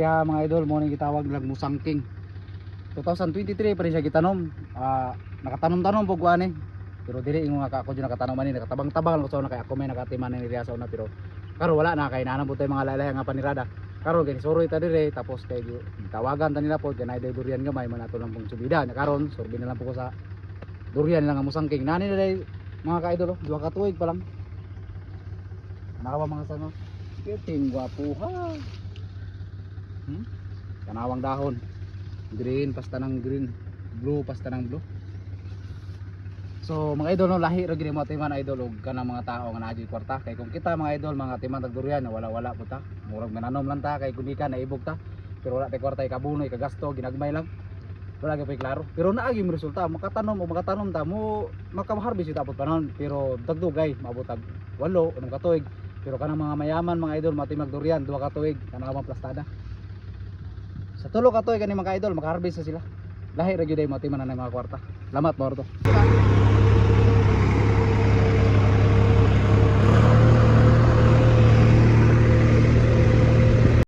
Kaya mga idol, mo nang gitawag lang musangking. 2023 pa rin siya gitanom. Nakatanom-tanom po kuan eh. Pero dili ingon nga ako jud nakatanom ani, nakatabang-tabang ko sa una kay ako may nakatiman ni Riya sa una, pero karon wala na kay nanam pud tay mga laylay nga panirada. Karon kay suroy ta dire, tapos kay tawagan ta nila pod kay nay durian gamay man ato lang pong subida. Karon surbi na lang po ko sa durian lang nga musangking. Nani na day mga ka-idol, duha ka tuig pa lang. Nakawa mga sano. Kiting gwapo ha. Kanawang dahon. Green pasta ng green, blue pasta ng blue. So mga idol, no, lahi ra gid mo timan idol og kanang mga tao nga naa kwarta. Kay kung kita mga idol mga timan tag durian wala po ta. Murag mananom lang ta kay kundi ka naibog ta. Pero wala tay kwarta ikabunoy kagasto ginagmay lang. Wala gyud klaro. Pero naa gyud resulta, makatanom ta mo makaharvest ta pod panahon, pero dagdugay maabot tag 8 o 9 ka tuig. Pero kanang mga mayaman mga idol matimag durian 2 ka tuig kanang mga plastada. Sa 3 ka tuig kani mga idol makaharvest na sila. Lahi ra gyud ay matiman na mga kwarta. Salamat mo to.